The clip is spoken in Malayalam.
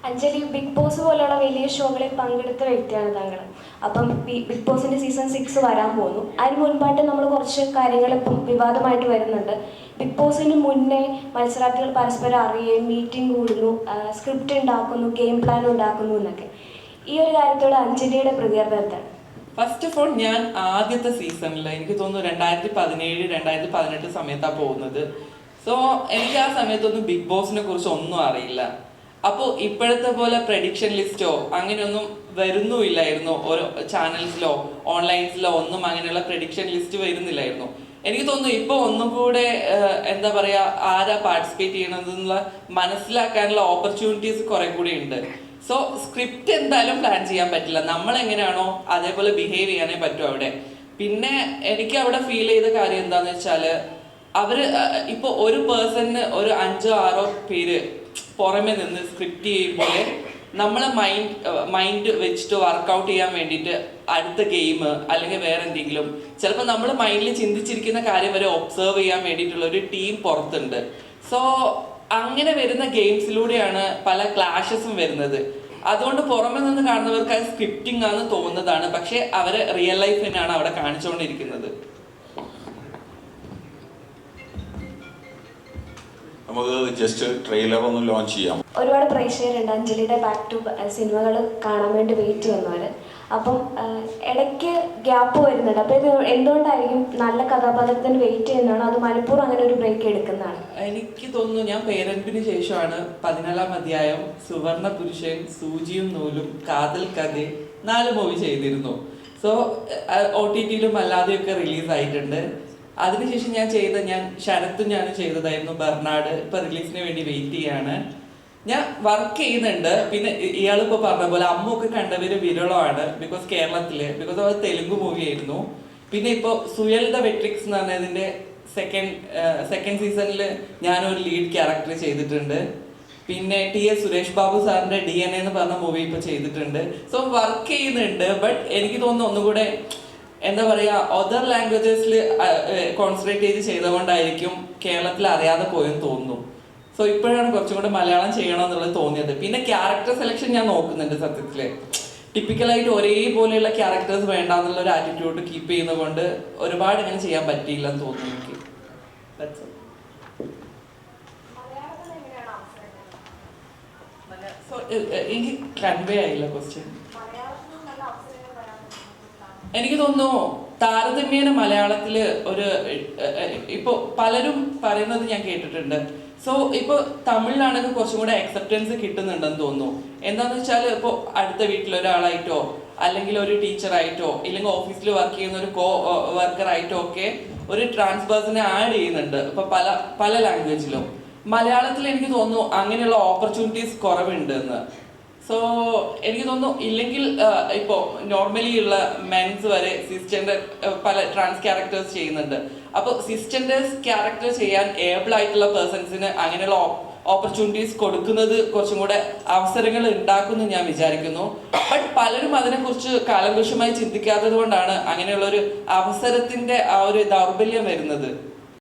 അഞ്ജലി ബിഗ് ബോസ് പോലെയുള്ള വലിയ ഷോകളിൽ പങ്കെടുത്ത വ്യക്തിയാണ് താങ്കൾ. അപ്പം ബിഗ് ബോസിന്റെ സീസൺ 6 വരാൻ പോകുന്നു. അതിന് മുൻപായിട്ട് നമ്മൾ കുറച്ച് കാര്യങ്ങൾ ഇപ്പം വിവാദമായിട്ട് വരുന്നുണ്ട്. ബിഗ് ബോസിന് മുന്നേ മത്സരാർത്ഥികൾ പരസ്പരം അറിയുകയും മീറ്റിംഗ് കൂടുന്നു, സ്ക്രിപ്റ്റ് ഉണ്ടാക്കുന്നു, ഗെയിം പ്ലാൻ ഉണ്ടാക്കുന്നു എന്നൊക്കെ. ഈ ഒരു കാര്യത്തോട് അഞ്ജലിയുടെ പ്രതികരണം എന്താണ്? ഫസ്റ്റ് ഓഫ് ഓൾ, ഞാൻ ആദ്യത്തെ സീസണിൽ എനിക്ക് തോന്നുന്നു 2017-2018 സമയത്താണ് പോകുന്നത്. സോ എനിക്ക് ആ സമയത്തൊന്നും ബിഗ് ബോസിനെ കുറിച്ച് ഒന്നും അറിയില്ല. അപ്പോൾ ഇപ്പോഴത്തെ പോലെ പ്രഡിക്ഷൻ ലിസ്റ്റോ അങ്ങനെയൊന്നും വരുന്നുമില്ലായിരുന്നു. ഓരോ ചാനൽസിലോ ഓൺലൈൻസിലോ ഒന്നും അങ്ങനെയുള്ള പ്രഡിക്ഷൻ ലിസ്റ്റ് വരുന്നില്ലായിരുന്നു. എനിക്ക് തോന്നുന്നു ഇപ്പോൾ ഒന്നും കൂടെ എന്താ പറയുക, ആരാ പാർട്ടിസിപ്പേറ്റ് ചെയ്യണമെന്നുള്ള മനസ്സിലാക്കാനുള്ള ഓപ്പർച്യൂണിറ്റീസ് കുറെ കൂടി ഉണ്ട്. സോ സ്ക്രിപ്റ്റ് എന്തായാലും പ്ലാൻ ചെയ്യാൻ പറ്റില്ല. നമ്മൾ എങ്ങനെയാണോ അതേപോലെ ബിഹേവ് ചെയ്യാനേ പറ്റൂ അവിടെ. പിന്നെ എനിക്ക് അവിടെ ഫീൽ ചെയ്ത കാര്യം എന്താണെന്ന് വെച്ചാൽ, അവർ ഇപ്പോൾ ഒരു പേഴ്സണിന് ഒരു 5-6 പേര് പുറമെ നിന്ന് സ്ക്രിപ്റ്റ് ചെയ്യുമ്പോൾ നമ്മളെ മൈൻഡ് വെച്ചിട്ട് വർക്കൗട്ട് ചെയ്യാൻ വേണ്ടിയിട്ട് അടുത്ത ഗെയിം അല്ലെങ്കിൽ വേറെ എന്തെങ്കിലും ചിലപ്പോൾ നമ്മൾ മൈൻഡിൽ ചിന്തിച്ചിരിക്കുന്ന കാര്യം വരെ ഒബ്സർവ് ചെയ്യാൻ വേണ്ടിയിട്ടുള്ള ഒരു ടീം പുറത്തുണ്ട്. സോ അങ്ങനെ വരുന്ന ഗെയിംസിലൂടെയാണ് പല ക്ലാഷസും വരുന്നത്. അതുകൊണ്ട് പുറമെ നിന്ന് കാണുന്നവർക്ക് അത് സ്ക്രിപ്റ്റിംഗ് ആണെന്ന് തോന്നുന്നതാണ്. പക്ഷെ അവർ റിയൽ ലൈഫ് തന്നെയാണ് അവിടെ കാണിച്ചുകൊണ്ടിരിക്കുന്നത്. നമുക്ക് ജസ്റ്റ് ട്രെയിലർ ഒന്ന് ലോഞ്ച് ചെയ്യാം. ഒരുപാട് പ്രേക്ഷകരുണ്ട് അഞ്ജലിയുടെ ബാക്ക് ടു സിനിമകൾ കാണാൻ വേണ്ടി വെയിറ്റ് ചെയ്യുന്നവർ. അപ്പം ഇടയ്ക്ക് ഗ്യാപ്പ് വരുന്നുണ്ട്. അപ്പോൾ ഇത് എന്തുകൊണ്ടായിരിക്കും? നല്ല കഥാപാത്രത്തിന് വെയിറ്റ് ചെയ്യുന്നതാണ്, അത് മനഃപൂർവ്വം അങ്ങനെ ഒരു ബ്രേക്ക് എടുക്കുന്നതാണ്? എനിക്ക് തോന്നുന്നു ഞാൻ പേരൻപിന് ശേഷമാണ് 14-ാം അധ്യായം, സുവർണ പുരുഷൻ, സൂചിയും നൂലും, കാതൽ കഥ 4 മൂവി ചെയ്തിരുന്നു. സോ OTT-യിലും അല്ലാതെയൊക്കെ റിലീസ് ആയിട്ടുണ്ട്. അതിനുശേഷം ഞാൻ ശരത്തും ഞാനും ചെയ്തതായിരുന്നു ബർണാഡ്. ഇപ്പൊ റിലീസിന് വേണ്ടി വെയിറ്റ് ചെയ്യാണ്. ഞാൻ വർക്ക് ചെയ്യുന്നുണ്ട്. പിന്നെ ഇയാളിപ്പോൾ പറഞ്ഞ പോലെ അമ്മൊക്കെ കണ്ടവര് വിരളമാണ്. ബിക്കോസ് ബിക്കോസ് അത് തെലുങ്ക് മൂവി ആയിരുന്നു. പിന്നെ ഇപ്പോൾ സുയൽ ദ വെട്രിക്സ് എന്ന് പറഞ്ഞതിന്റെ സെക്കൻഡ് സീസണിൽ ഞാനൊരു ലീഡ് ക്യാരക്ടർ ചെയ്തിട്ടുണ്ട്. പിന്നെ TS സുരേഷ് ബാബു സാറിന്റെ DNA എന്ന് പറഞ്ഞ മൂവി ഇപ്പോൾ ചെയ്തിട്ടുണ്ട്. സോ വർക്ക് ചെയ്യുന്നുണ്ട്. ബട്ട് എനിക്ക് തോന്നുന്നു ഒന്നുകൂടെ എന്താ പറയുക, അതർ ലാംഗ്വേജസിൽ കോൺസെൻട്രേറ്റ് ചെയ്തുകൊണ്ടായിരിക്കും കേരളത്തിൽ അറിയാതെ പോയെന്ന് തോന്നുന്നു. സോ ഇപ്പോഴാണ് കുറച്ചും കൂടെ മലയാളം ചെയ്യണമെന്നുള്ളത് തോന്നിയത്. പിന്നെ ക്യാരക്ടർ സെലക്ഷൻ ഞാൻ നോക്കുന്നുണ്ട്. സത്യത്തിൽ ടിപ്പിക്കലായിട്ട് ഒരേപോലെയുള്ള ക്യാരക്ടേഴ്സ് വേണ്ട എന്നുള്ള ഒരു ആറ്റിറ്റ്യൂഡ് കീപ്പ് ചെയ്യുന്നത് കൊണ്ട് ഒരുപാട് ഇങ്ങനെ ചെയ്യാൻ പറ്റിയില്ലെന്ന് തോന്നുന്നു എനിക്ക്. എനിക്ക് കൺവേ ആയില്ല ക്വസ്റ്റ്യൻ. എനിക്ക് തോന്നുന്നു താരതമ്യേന മലയാളത്തില് ഇപ്പൊ പലരും പറയുന്നത് ഞാൻ കേട്ടിട്ടുണ്ട്. സോ ഇപ്പൊ തമിഴിലാണെങ്കിൽ കുറച്ചും കൂടെ അക്സെപ്റ്റൻസ് കിട്ടുന്നുണ്ടെന്ന് തോന്നുന്നു. എന്താന്ന് വെച്ചാൽ ഇപ്പോൾ അടുത്ത വീട്ടിലൊരാളായിട്ടോ അല്ലെങ്കിൽ ഒരു ടീച്ചറായിട്ടോ ഇല്ലെങ്കിൽ ഓഫീസിൽ വർക്ക് ചെയ്യുന്ന ഒരു വർക്കറായിട്ടോ ഒക്കെ ഒരു ട്രാൻസ് പേഴ്സണെ ആഡ് ചെയ്യുന്നുണ്ട് ഇപ്പൊ പല ലാംഗ്വേജിലും. മലയാളത്തിൽ എനിക്ക് തോന്നുന്നു അങ്ങനെയുള്ള ഓപ്പർച്യൂണിറ്റീസ് കുറവുണ്ട് എന്ന്. സോ എനിക്ക് തോന്നുന്നു ഇല്ലെങ്കിൽ ഇപ്പോൾ നോർമലി ഉള്ള മെൻസ് വരെ സിസ്ജെൻഡർ പല ട്രാൻസ് ക്യാരക്ടേഴ്സ് ചെയ്യുന്നുണ്ട്. അപ്പോൾ സിസ്ജെൻഡേഴ്സ് ക്യാരക്ടർ ചെയ്യാൻ ഏബിൾ ആയിട്ടുള്ള പേഴ്സൺസിന് അങ്ങനെയുള്ള ഓപ്പർച്യൂണിറ്റീസ് കൊടുക്കുന്നത് കുറച്ചും കൂടെ അവസരങ്ങൾ ഉണ്ടാക്കുമെന്ന് ഞാൻ വിചാരിക്കുന്നു. ബട്ട് പലരും അതിനെക്കുറിച്ച് കാലങ്കൃഷമായി ചിന്തിക്കാത്തത് കൊണ്ടാണ് അങ്ങനെയുള്ള ഒരു അവസരത്തിന്റെ ആ ഒരു ദൗർബല്യം വരുന്നത്.